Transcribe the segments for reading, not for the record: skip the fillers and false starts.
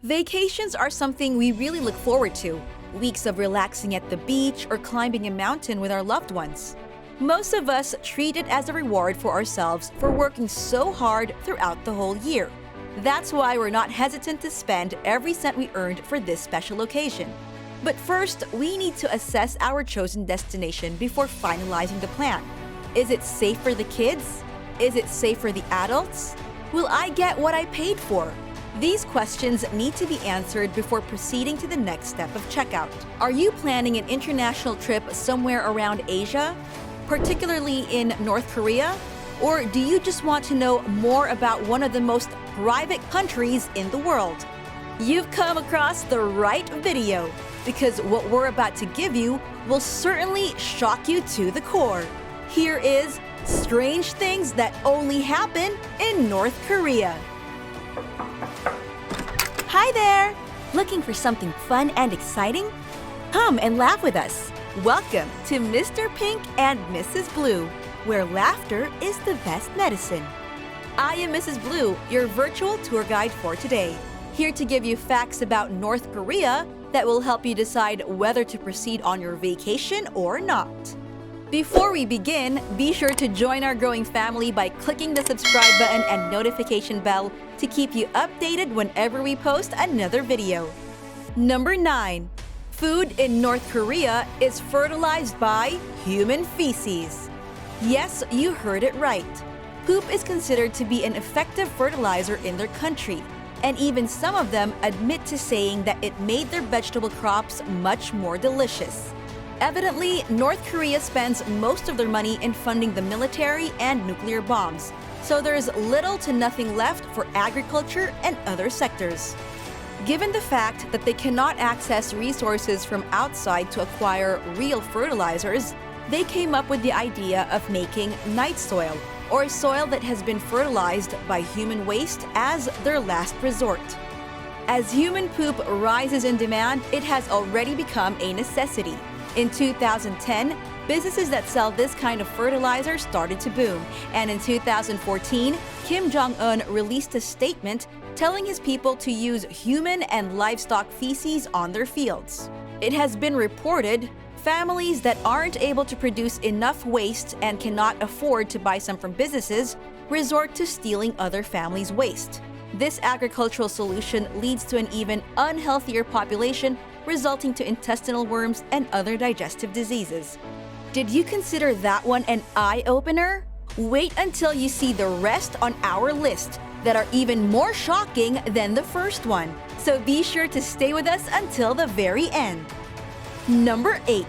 Vacations are something we really look forward to. Weeks of relaxing at the beach or climbing a mountain with our loved ones. Most of us treat it as a reward for ourselves for working so hard throughout the whole year. That's why we're not hesitant to spend every cent we earned for this special occasion. But first, we need to assess our chosen destination before finalizing the plan. Is it safe for the kids? Is it safe for the adults? Will I get what I paid for? These questions need to be answered before proceeding to the next step of checkout. Are you planning an international trip somewhere around Asia, particularly in North Korea? Or do you just want to know more about one of the most private countries in the world? You've come across the right video, because what we're about to give you will certainly shock you to the core. Here is strange things that only happen in North Korea. Hi there! Looking for something fun and exciting? Come and laugh with us. Welcome to Mr. Pink and Mrs. Blue, where laughter is the best medicine. I am Mrs. Blue, your virtual tour guide for today, here to give you facts about North Korea that will help you decide whether to proceed on your vacation or not. Before we begin, be sure to join our growing family by clicking the subscribe button and notification bell to keep you updated whenever we post another video. Number 9. Food in North Korea is fertilized by human feces. Yes, you heard it right. Poop is considered to be an effective fertilizer in their country, and even some of them admit to saying that it made their vegetable crops much more delicious. Evidently, North Korea spends most of their money in funding the military and nuclear bombs, so there's little to nothing left for agriculture and other sectors. Given the fact that they cannot access resources from outside to acquire real fertilizers, they came up with the idea of making night soil, or soil that has been fertilized by human waste, as their last resort. As human poop rises in demand, it has already become a necessity. In 2010, businesses that sell this kind of fertilizer started to boom, and in 2014, Kim Jong-Un released a statement telling his people to use human and livestock feces on their fields. It has been reported families that aren't able to produce enough waste and cannot afford to buy some from businesses resort to stealing other families' waste. This agricultural solution leads to an even unhealthier population, resulting to intestinal worms and other digestive diseases. Did you consider that one an eye-opener? Wait until you see the rest on our list that are even more shocking than the first one. So be sure to stay with us until the very end. Number 8.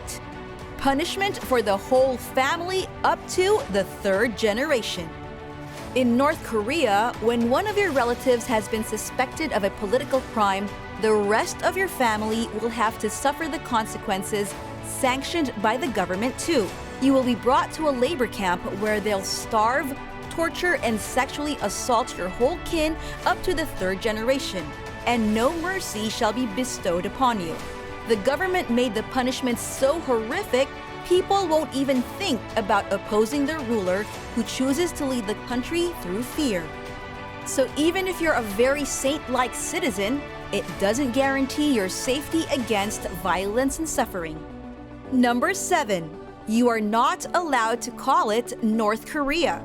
Punishment for the whole family up to the 3rd generation. In North Korea, when one of your relatives has been suspected of a political crime, the rest of your family will have to suffer the consequences sanctioned by the government too. You will be brought to a labor camp where they'll starve, torture, and sexually assault your whole kin up to the 3rd generation, and no mercy shall be bestowed upon you. The government made the punishment so horrific, people won't even think about opposing their ruler who chooses to lead the country through fear. So even if you're a very saint-like citizen, it doesn't guarantee your safety against violence and suffering. Number 7. You are not allowed to call it North Korea.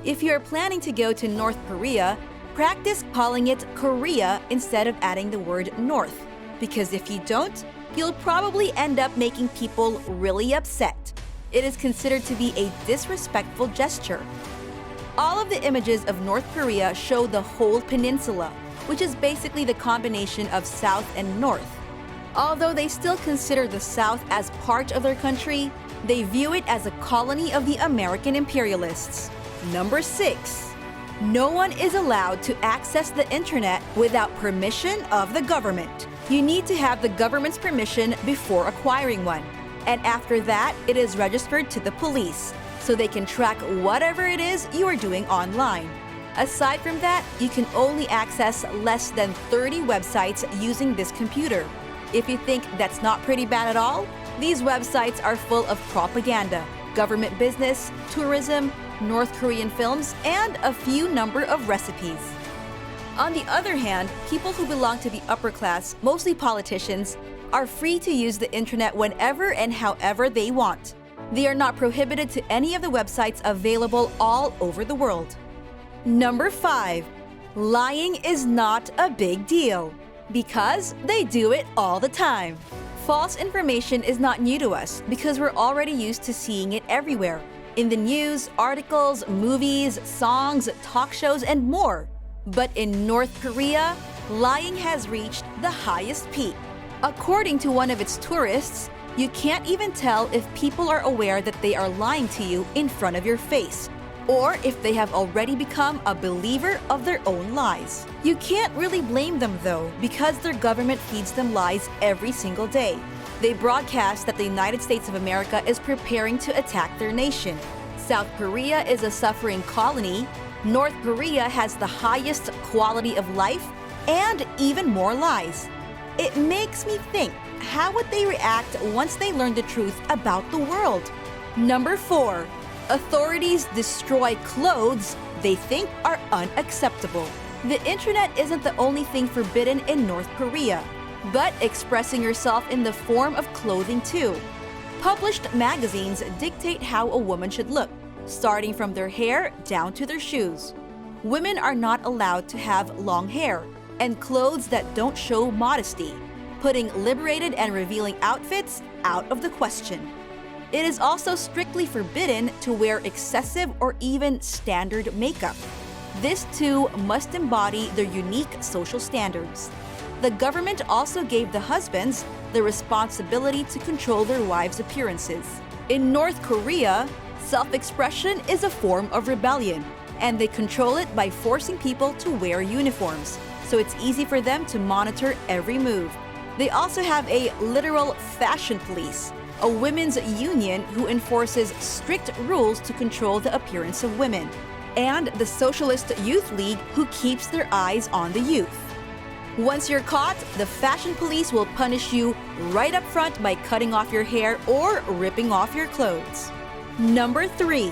If you're planning to go to North Korea, practice calling it Korea instead of adding the word North, because if you don't, you'll probably end up making people really upset. It is considered to be a disrespectful gesture. All of the images of North Korea show the whole peninsula, which is basically the combination of South and North. Although they still consider the South as part of their country, they view it as a colony of the American imperialists. Number 6. No one is allowed to access the internet without permission of the government. You need to have the government's permission before acquiring one. And after that, it is registered to the police, so they can track whatever it is you are doing online. Aside from that, you can only access less than 30 websites using this computer. If you think that's not pretty bad at all, these websites are full of propaganda, government business, tourism, North Korean films, and a few number of recipes. On the other hand, people who belong to the upper class, mostly politicians, are free to use the internet whenever and however they want. They are not prohibited to any of the websites available all over the world. Number 5. Lying is not a big deal. Because they do it all the time. False information is not new to us because we're already used to seeing it everywhere. In the news, articles, movies, songs, talk shows, and more. But in North Korea, lying has reached the highest peak. According to one of its tourists, you can't even tell if people are aware that they are lying to you in front of your face, or if they have already become a believer of their own lies. You can't really blame them though, because their government feeds them lies every single day. They broadcast that the United States of America is preparing to attack their nation. South Korea is a suffering colony. North Korea has the highest quality of life, and even more lies. It makes me think, how would they react once they learn the truth about the world? Number 4. Authorities destroy clothes they think are unacceptable. The internet isn't the only thing forbidden in North Korea, but expressing yourself in the form of clothing too. Published magazines dictate how a woman should look, starting from their hair down to their shoes. Women are not allowed to have long hair and clothes that don't show modesty, putting liberated and revealing outfits out of the question. It is also strictly forbidden to wear excessive or even standard makeup. This too must embody their unique social standards. The government also gave the husbands the responsibility to control their wives' appearances. In North Korea, self-expression is a form of rebellion, and they control it by forcing people to wear uniforms, so it's easy for them to monitor every move. They also have a literal fashion police, a women's union who enforces strict rules to control the appearance of women, and the Socialist Youth League who keeps their eyes on the youth. Once you're caught, the fashion police will punish you right up front by cutting off your hair or ripping off your clothes. Number 3.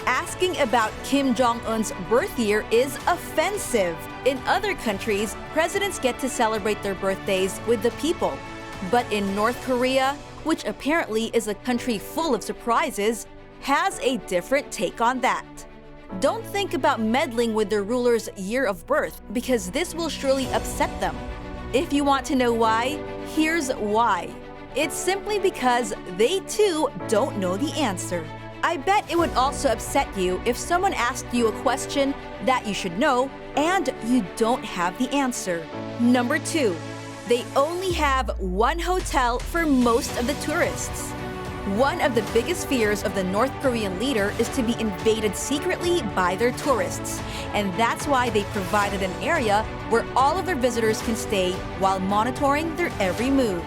Asking about Kim Jong-Un's birth year is offensive. In other countries, presidents get to celebrate their birthdays with the people. But in North Korea, which apparently is a country full of surprises, has a different take on that. Don't think about meddling with the ruler's year of birth, because this will surely upset them. If you want to know why, here's why. It's simply because they too don't know the answer. I bet it would also upset you if someone asked you a question that you should know and you don't have the answer. Number 2. They only have one hotel for most of the tourists. One of the biggest fears of the North Korean leader is to be invaded secretly by their tourists, and that's why they provided an area where all of their visitors can stay while monitoring their every move.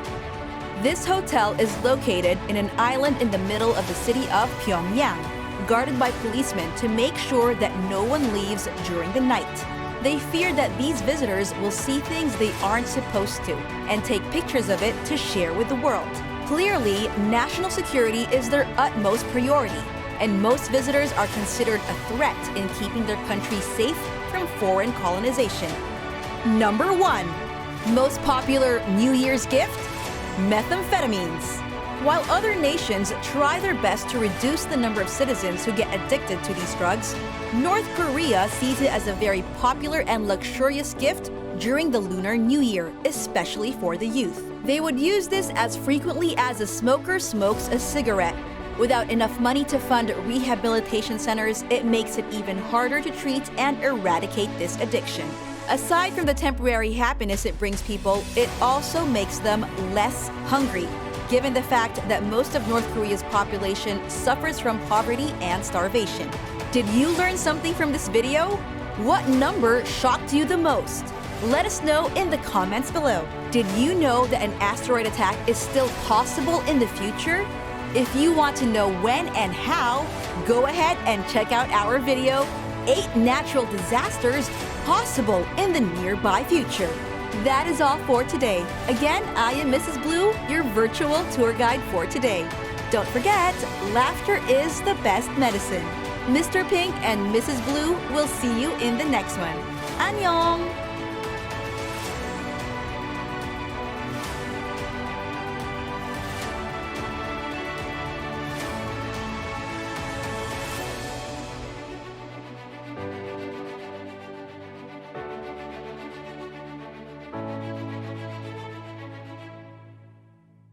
This hotel is located in an island in the middle of the city of Pyongyang, guarded by policemen to make sure that no one leaves during the night. They fear that these visitors will see things they aren't supposed to and take pictures of it to share with the world. Clearly, national security is their utmost priority, and most visitors are considered a threat in keeping their country safe from foreign colonization. Number 1. Most popular New Year's gift? Methamphetamines. While other nations try their best to reduce the number of citizens who get addicted to these drugs, North Korea sees it as a very popular and luxurious gift during the Lunar New Year, especially for the youth. They would use this as frequently as a smoker smokes a cigarette. Without enough money to fund rehabilitation centers, it makes it even harder to treat and eradicate this addiction. Aside from the temporary happiness it brings people, it also makes them less hungry, given the fact that most of North Korea's population suffers from poverty and starvation. Did you learn something from this video? What number shocked you the most? Let us know in the comments below. Did you know that an asteroid attack is still possible in the future? If you want to know when and how, go ahead and check out our video, 8 Natural Disasters Possible in the Nearby Future. That is all for today. Again, I am Mrs. Blue, your virtual tour guide for today. Don't forget, laughter is the best medicine. Mr. Pink and Mrs. Blue will see you in the next one. Annyeong!